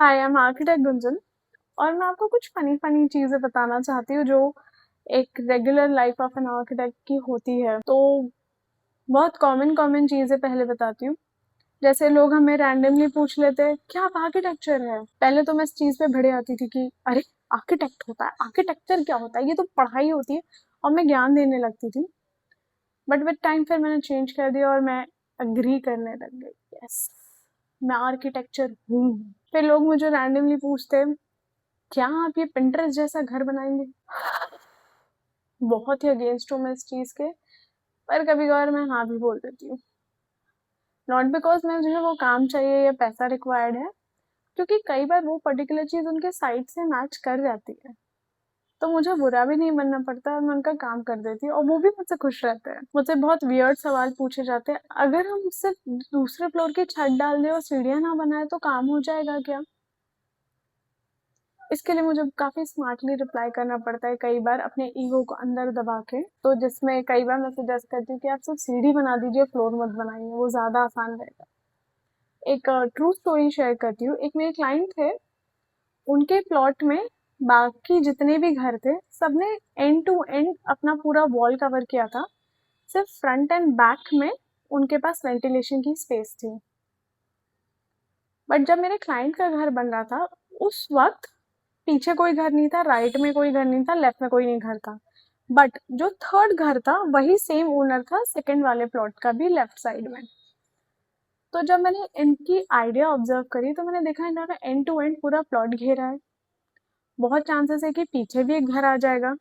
Hi, I am architect Gunjan और मैं आपको कुछ फनी फनी चीजें बताना चाहती हूँ जो एक regular life of an architect की होती है। तो बहुत कॉमन कॉमन चीजें पहले बताती हूँ। जैसे लोग हमें रैंडमली पूछ लेते हैं क्या आप आर्किटेक्चर है। पहले तो मैं इस चीज पे भड़े आती थी कि अरे आर्किटेक्ट होता है, आर्किटेक्चर क्या होता है, ये तो पढ़ाई होती है। और मैं ज्ञान देने लगती थी। बट विद टाइम फिर मैंने चेंज कर दिया और मैं अग्री करने लग गई, यस मैं आर्किटेक्चर हूँ। फिर लोग मुझे रैंडमली पूछते हैं क्या आप ये पिंटरेस्ट जैसा घर बनाएंगे। बहुत ही अगेंस्ट हूँ मैं इस चीज के, पर कभी कभार मैं हाँ भी बोल देती हूँ। नॉट बिकॉज मैं मुझे वो काम चाहिए या पैसा रिक्वायर्ड है, क्योंकि कई बार वो पर्टिकुलर चीज उनके साइड से मैच कर जाती है। तो मुझे बुरा भी नहीं बनना पड़ता और मैं उनका काम कर देती हूँ और वो भी मुझसे खुश रहते हैं। मुझसे बहुत वियर्ड सवाल पूछे जाते हैं, अगर हम सिर्फ दूसरे फ्लोर की छत डाल दें और सीढ़ियां ना बनाए तो काम हो जाएगा क्या। इसके लिए मुझे काफी स्मार्टली रिप्लाई करना पड़ता है कई बार अपने ईगो को अंदर दबा के। तो जिसमें कई बार मैं सजेस्ट करती हूँ कि आप सिर्फ सीढ़ी बना दीजिए, फ्लोर मत बनाइए, वो ज्यादा आसान रहेगा। एक ट्रू स्टोरी शेयर करती हूँ। एक मेरे क्लाइंट थे, उनके प्लॉट में बाकी जितने भी घर थे सबने एंड टू एंड अपना पूरा वॉल कवर किया था। सिर्फ फ्रंट एंड बैक में उनके पास वेंटिलेशन की स्पेस थी। बट जब मेरे क्लाइंट का घर बन रहा था उस वक्त पीछे कोई घर नहीं था, राइट में कोई घर नहीं था, लेफ्ट में कोई नहीं घर था। बट जो थर्ड घर था वही सेम ओनर था सेकंड वाले प्लॉट का भी लेफ्ट साइड में। तो जब मैंने इनकी आइडिया ऑब्जर्व करी तो मैंने देखा इन्होंने एंड टू एंड पूरा प्लॉट घेरा है। बहुत चांसेस है कि पीछे भी एक घर आ जाएगा।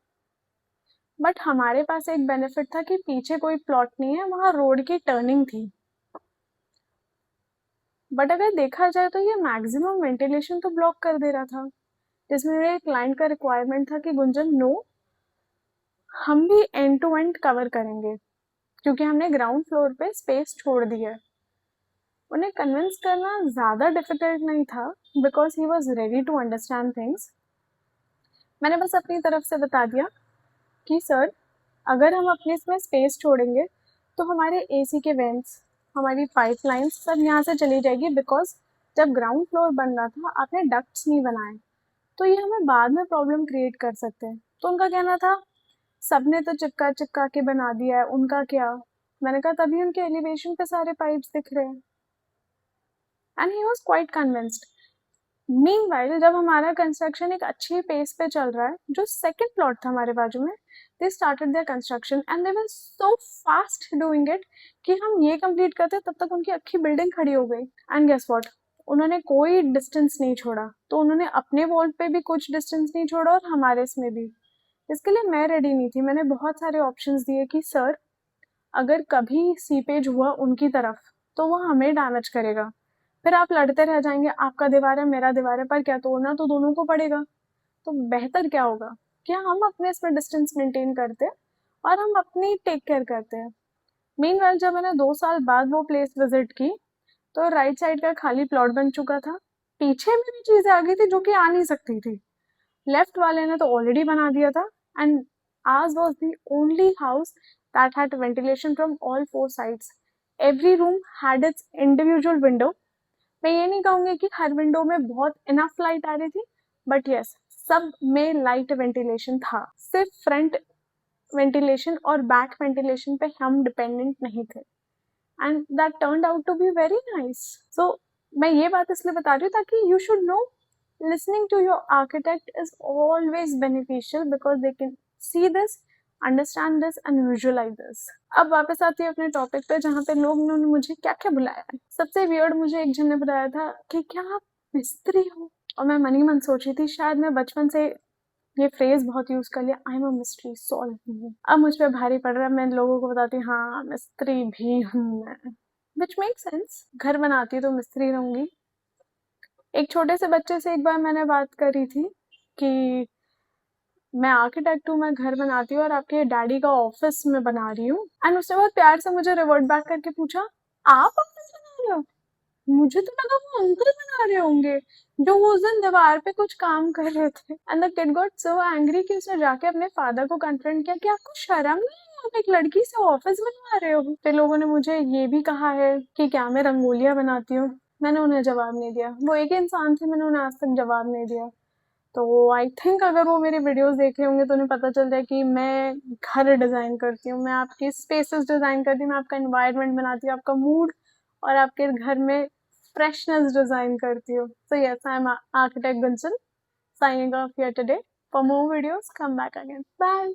बट हमारे पास एक बेनिफिट था कि पीछे कोई प्लॉट नहीं है, वहां रोड की टर्निंग थी। बट अगर देखा जाए तो ये मैक्सिमम वेंटिलेशन तो ब्लॉक कर दे रहा था, जिसमें मेरे क्लाइंट का रिक्वायरमेंट था कि गुंजन नो, हम भी एंड टू एंड कवर करेंगे क्योंकि हमने ग्राउंड फ्लोर पे स्पेस छोड़ दी है। उन्हें कन्विंस करना ज़्यादा डिफिकल्ट नहीं था because he was ready to understand things. मैंने बस अपनी तरफ से बता दिया कि सर अगर हम अपने इसमें स्पेस छोड़ेंगे तो हमारे एसी के वेंट्स, हमारी पाइपलाइंस सब यहाँ से चली जाएगी बिकॉज जब ग्राउंड फ्लोर बन रहा था आपने डक्ट्स नहीं बनाए, तो ये हमें बाद में प्रॉब्लम क्रिएट कर सकते हैं। तो उनका कहना था सबने तो चिपका चिपका के बना दिया है, उनका क्या। मैंने कहा तभी उनके एलिवेशन पे सारे पाइप्स दिख रहे हैं। And he was quite convinced. Meanwhile जब हमारा कंस्ट्रक्शन एक अच्छी पेस पे चल रहा है, जो सेकंड प्लॉट था हमारे बाजू में, they started there construction and they were so fast doing it कि हम ये कंप्लीट करते तब तक उनकी अच्छी बिल्डिंग खड़ी हो गई। एंड गेस व्हाट, उन्होंने कोई डिस्टेंस नहीं छोड़ा। तो उन्होंने अपने वॉल पे भी कुछ डिस्टेंस नहीं छोड़ा और हमारे इसमें भी। इसके लिए मैं रेडी नहीं थी। मैंने बहुत सारे ऑप्शंस दिए कि सर अगर कभी सीपेज हुआ उनकी तरफ तो वो हमें डैमेज करेगा, फिर आप लड़ते रह जाएंगे, आपका दीवार है मेरा दीवार है, पर क्या तोड़ना तो दोनों को पड़ेगा। तो बेहतर क्या होगा कि हम अपने इसमें डिस्टेंस मेंटेन करते हैं और हम अपनी टेक केयर करते हैं। मीनवाइल जब मैंने 2 साल बाद वो प्लेस विजिट की तो राइट साइड का खाली प्लॉट बन चुका था। पीछे में भी चीजें आ गई थी जो कि आ नहीं सकती थी। लेफ्ट वाले ने तो ऑलरेडी बना दिया था and ours was the only house that had ventilation from all four sides. Every room had its individual window. मैं ये नहीं कहूंगी कि हर विंडो में बहुत इनफ लाइट आ रही थी, बट यस सब में लाइट वेंटिलेशन था। सिर्फ फ्रंट वेंटिलेशन और बैक वेंटिलेशन पे हम डिपेंडेंट नहीं थे and that turned out to be very nice. So मैं ये बात इसलिए बता रही हूँ ताकि you should know listening to your architect is always beneficial because they can see this, understand this and visualize this. अब वापस आती है अपने टॉपिक पे जहाँ पे लोग ने मुझे क्या क्या बुलाया है। सबसे वियर्ड मुझे एक जन ने बुलाया था कि क्या आप मिस्त्री हो, और मैं मन ही मन सोच रही थी शायद मैं बचपन से ये फ्रेज बहुत यूज कर लिया, I am a mystery solve. अब मुझ पे भारी पड़ रहा है, मैं लोगों को बताती हाँ मिस्त्री भी हूँ मैं, विच मेक सेंस। घर बनाती तो मिस्त्री रहूंगी। एक छोटे से बच्चे से एक बार मैंने बात करी थी कि मैं आर्किटेक्ट हूँ, मैं घर बनाती हूँ और आपके डैडी का ऑफिस में बना रही हूँ। एंड उसने बहुत प्यार से मुझे रिवर्ट बैक करके पूछा आप ऑफिस बना रहे हो। मुझे तो लगा वो अंकल बना रहे होंगे जो उस दिन दीवार पे कुछ काम कर रहे थे। And the kid got so angry कि उसने जाके अपने फादर को कन्फ्रंट किया कि आपको शर्म नहीं है, आप एक लड़की से ऑफिस बनवा रहे हो। फिर लोगों ने मुझे ये भी कहा है कि क्या मैं रंगोलियां बनाती हूँ। मैंने उन्हें जवाब नहीं दिया। वो एक ही इंसान थे, मैंने उन्हें आज तक जवाब नहीं दिया। तो आई थिंक अगर वो मेरे वीडियोस देखे होंगे तो उन्हें पता चल जाए कि मैं घर डिज़ाइन करती हूँ, मैं आपकी स्पेसेस डिज़ाइन करती हूँ, मैं आपका एनवायरनमेंट बनाती हूँ, आपका मूड और आपके घर में फ्रेशनेस डिज़ाइन करती हूँ। So yes, I am architect Gunjan signing off here today. For more videos, come back again. Bye.